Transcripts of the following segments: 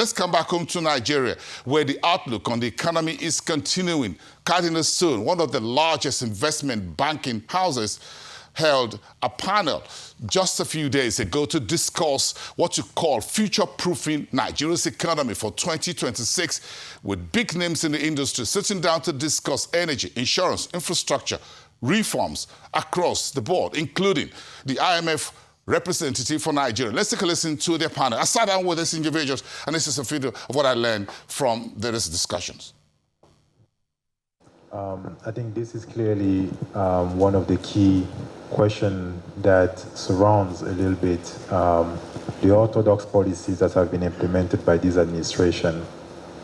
let's come back home to Nigeria, where the outlook on the economy is continuing. Cardinal Stone, one of the largest investment banking houses, held a panel just a few days ago to discuss what you call future-proofing Nigeria's economy for 2026, with big names in the industry sitting down to discuss energy, insurance, infrastructure, reforms across the board, including the IMF representative for Nigeria. Let's take a listen to their panel. I sat down with these individuals, and this is a video of what I learned from various discussions. I think this is clearly one of the key questions that surrounds a little bit the orthodox policies that have been implemented by this administration.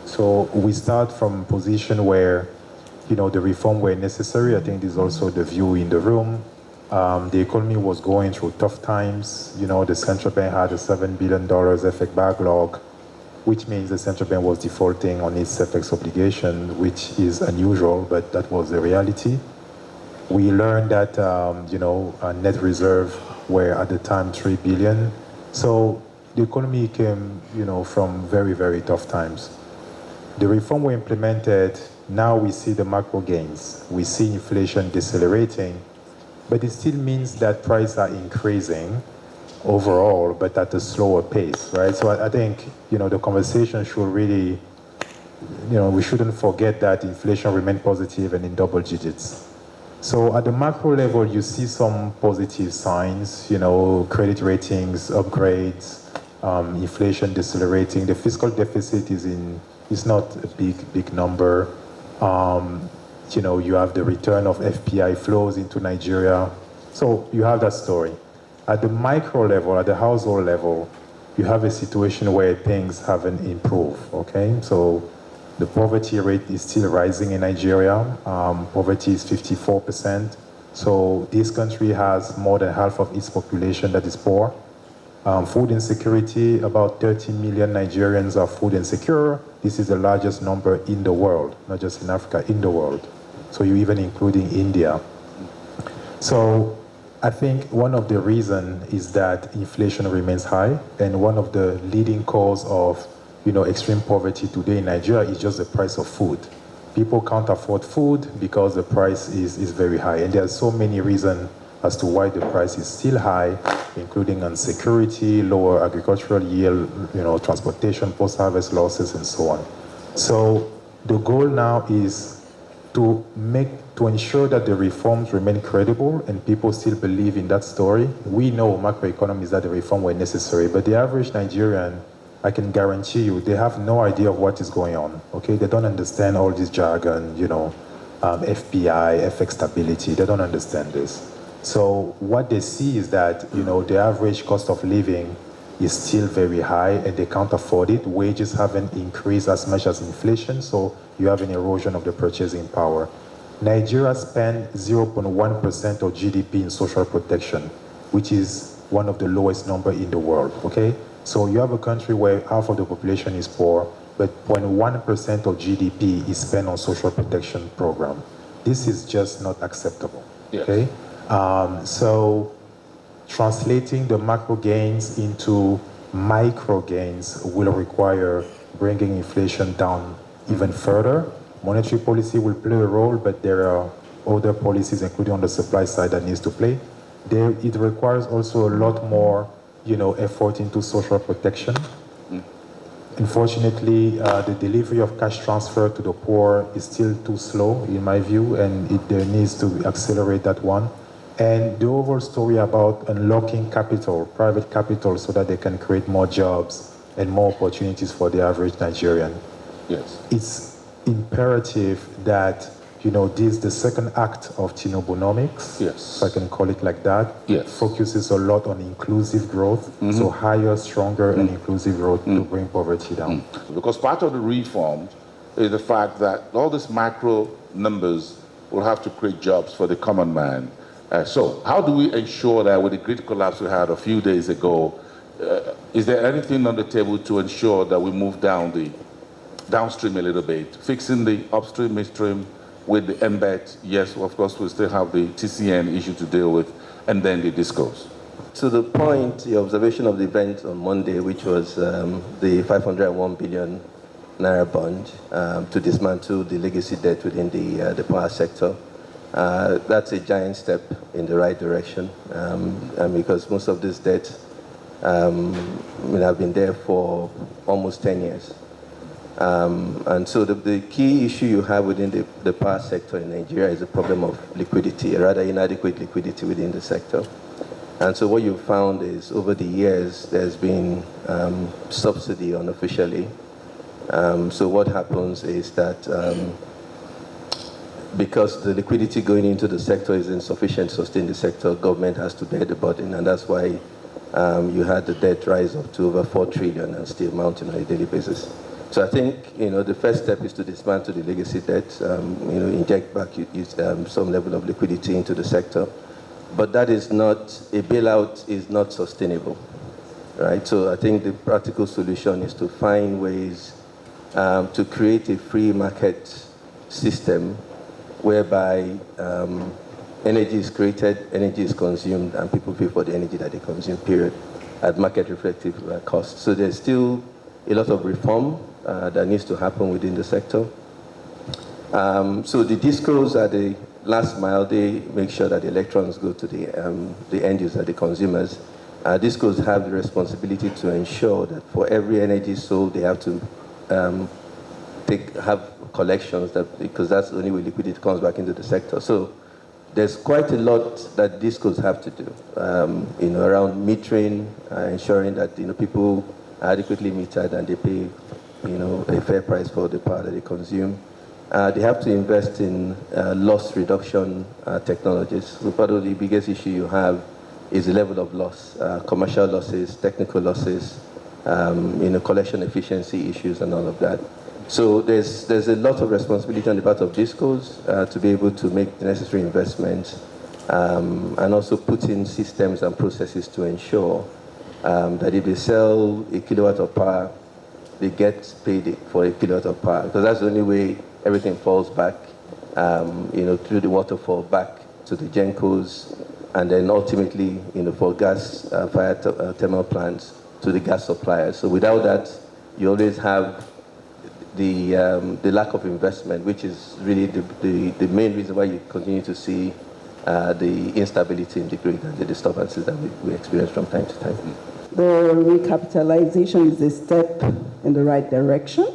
So we start from a position where, the reform were necessary. I think this is also the view in the room. The economy was going through tough times. The central bank had a $7 billion FX backlog, which means the central bank was defaulting on its FX obligation, which is unusual, but that was the reality. We learned that, a net reserve were at the time $3 billion. So the economy came, from very, very tough times. The reform we implemented, now we see the macro gains. We see inflation decelerating, but it still means that prices are increasing overall, but at a slower pace, right? So I think, the conversation should really, we shouldn't forget that inflation remained positive and in double digits. So at the macro level, you see some positive signs, credit ratings, upgrades, inflation decelerating. The fiscal deficit is not a big number. You have the return of FPI flows into Nigeria. So you have that story. At the micro level, at the household level, you have a situation where things haven't improved, okay? So the poverty rate is still rising in Nigeria. Poverty is 54%. So this country has more than half of its population that is poor. Food insecurity, about 30 million Nigerians are food insecure. This is the largest number in the world, not just in Africa, in the world. So you're even including India. So I think one of the reasons is that inflation remains high, and one of the leading cause of extreme poverty today in Nigeria is just the price of food. People can't afford food because the price is very high, and there are so many reasons as to why the price is still high, including insecurity, lower agricultural yield, transportation, post-harvest losses, and so on. So the goal now is to ensure that the reforms remain credible and people still believe in that story. We know macroeconomists that the reform were necessary, but the average Nigerian, I can guarantee you, they have no idea of what is going on, okay? They don't understand all this jargon, FPI, FX stability, they don't understand this. So what they see is that, the average cost of living is still very high and they can't afford it. Wages haven't increased as much as inflation, so you have an erosion of the purchasing power. Nigeria spent 0.1% of GDP in social protection, which is one of the lowest numbers in the world, okay? So you have a country where half of the population is poor, but 0.1% of GDP is spent on social protection program. This is just not acceptable, okay? So translating the macro gains into micro gains will require bringing inflation down even further. Monetary policy will play a role, but there are other policies, including on the supply side, that needs to play. It requires also a lot more, effort into social protection. Unfortunately, the delivery of cash transfer to the poor is still too slow, in my view, and there needs to accelerate that one. And the overall story about unlocking capital, private capital, so that they can create more jobs and more opportunities for the average Nigerian. Yes. It's imperative that, the second act of Tinubunomics, yes, if I can call it like that, yes, focuses a lot on inclusive growth, so higher, stronger, and inclusive growth to bring poverty down. Because part of the reform is the fact that all these macro numbers will have to create jobs for the common man. So how do we ensure that with the grid collapse we had a few days ago, is there anything on the table to ensure that we move downstream a little bit, fixing the upstream, midstream with the embed? Yes, of course, we still have the TCN issue to deal with, and then the discos. To the point, the observation of the event on Monday, which was the 501 billion naira bond to dismantle the legacy debt within the power sector, that's a giant step in the right direction, and because most of this debt have been there for almost 10 years. And so the key issue you have within the power sector in Nigeria is the problem of liquidity, rather inadequate liquidity within the sector. And so what you've found is over the years, there's been subsidy unofficially. So what happens is that because the liquidity going into the sector is insufficient to sustain the sector, government has to bear the burden, and that's why you had the debt rise up to over 4 trillion and still mounting on a daily basis. So I think the first step is to dismantle the legacy debt, inject back some level of liquidity into the sector. But that is not, a bailout is not sustainable, right? So I think the practical solution is to find ways to create a free market system whereby energy is created, energy is consumed, and people pay for the energy that they consume, period, at market reflective cost. So there's still a lot of reform that needs to happen within the sector. So the discos are the last mile. They make sure that the electrons go to the end user, the consumers. Discos have the responsibility to ensure that for every energy sold, they have to have collections, because that's the only way liquidity comes back into the sector. So there's quite a lot that discos have to do, around metering, ensuring that people are adequately metered and they pay a fair price for the power that they consume. They have to invest in loss reduction technologies. So part of the biggest issue you have is the level of loss, commercial losses, technical losses, collection efficiency issues and all of that. So there's a lot of responsibility on the part of discos to be able to make the necessary investments and also put in systems and processes to ensure that if they sell a kilowatt of power, they get paid for a kilowatt of power, because that's the only way everything falls back, through the waterfall back to the GENCOs, and then ultimately, for gas fired thermal plants to the gas suppliers. So without that, you always have the lack of investment, which is really the main reason why you continue to see the instability in the grid and the disturbances that we experience from time to time. The recapitalization is a step in the right direction.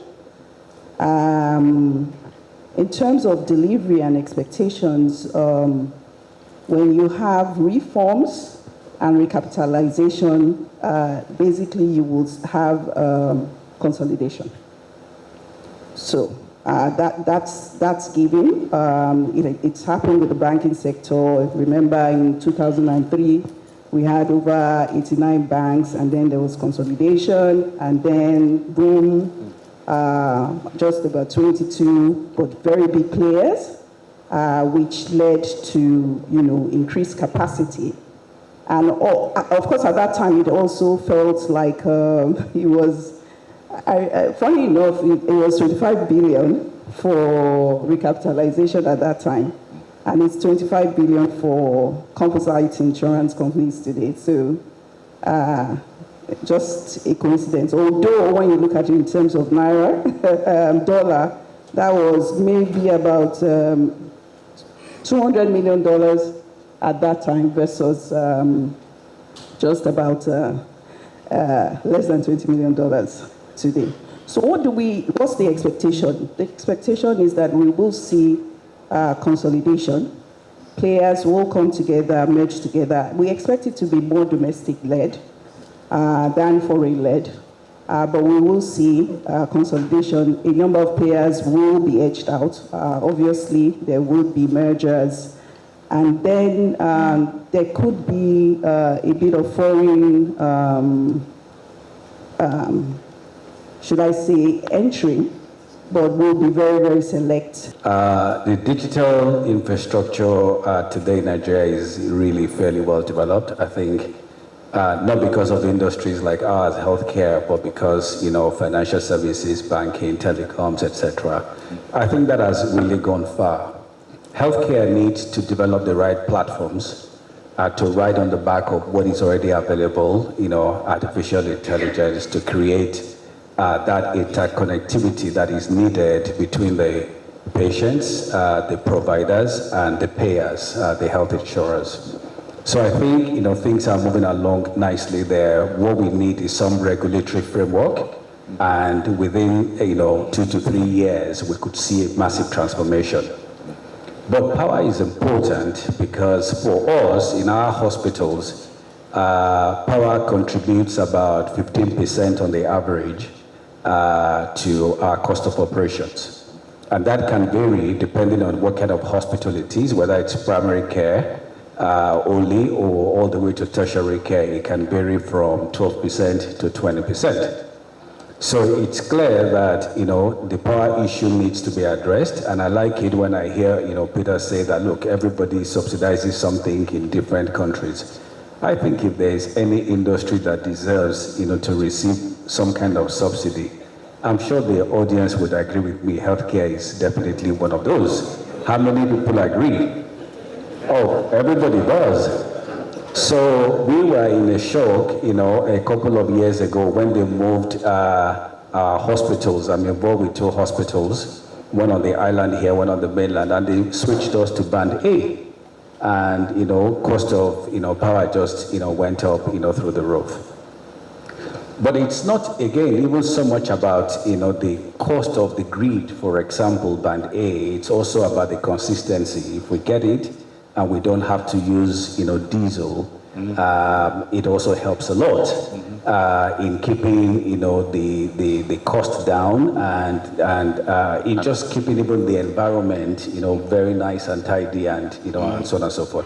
In terms of delivery and expectations, when you have reforms and recapitalization, basically you will have consolidation. So that's given. It's happened with the banking sector. Remember, in 2003, we had over 89 banks, and then there was consolidation, and then boom, just about 22, but very big players, which led to increased capacity. And of course, at that time, it also felt like it was. Funny enough, it was 25 billion for recapitalization at that time, and it's 25 billion for composite insurance companies today. So just a coincidence. Although when you look at it in terms of naira, dollar, that was maybe about $200 million at that time versus just about less than $20 million today. So what's the expectation? The expectation is that we will see consolidation. Players will come together, merge together. We expect it to be more domestic-led than foreign-led. But we will see consolidation. A number of players will be edged out. Obviously, there will be mergers. And then there could be a bit of foreign, should I say, entry, but will be very, very select. The digital infrastructure today in Nigeria is really fairly well developed. I think not because of industries like ours, healthcare, but because, financial services, banking, telecoms, etc. I think that has really gone far. Healthcare needs to develop the right platforms to ride on the back of what is already available, artificial intelligence to create that interconnectivity that is needed between the patients, the providers, and the payers, the health insurers. So I think, things are moving along nicely there. What we need is some regulatory framework, and within, 2 to 3 years, we could see a massive transformation. But power is important because for us, in our hospitals, power contributes about 15% on the average to our cost of operations. And that can vary depending on what kind of hospital it is, whether it's primary care only or all the way to tertiary care. It can vary from 12% to 20%. So it's clear that, the power issue needs to be addressed. And I like it when I hear, Peter say that, look, everybody subsidizes something in different countries. I think if there's any industry that deserves, to receive some kind of subsidy, I'm sure the audience would agree with me. Healthcare is definitely one of those. How many people agree? Oh, everybody does. So we were in a shock, a couple of years ago when they moved hospitals. I'm involved with 2 hospitals, one on the island here, one on the mainland, and they switched us to Band A. And, cost of, power just, went up, through the roof. But it's not, again, even so much about, the cost of the grid, for example, Band A. It's also about the consistency. If we get it, and we don't have to use, diesel, it also helps a lot in keeping, the cost down and in just keeping even the environment, very nice and tidy and, and so on and so forth.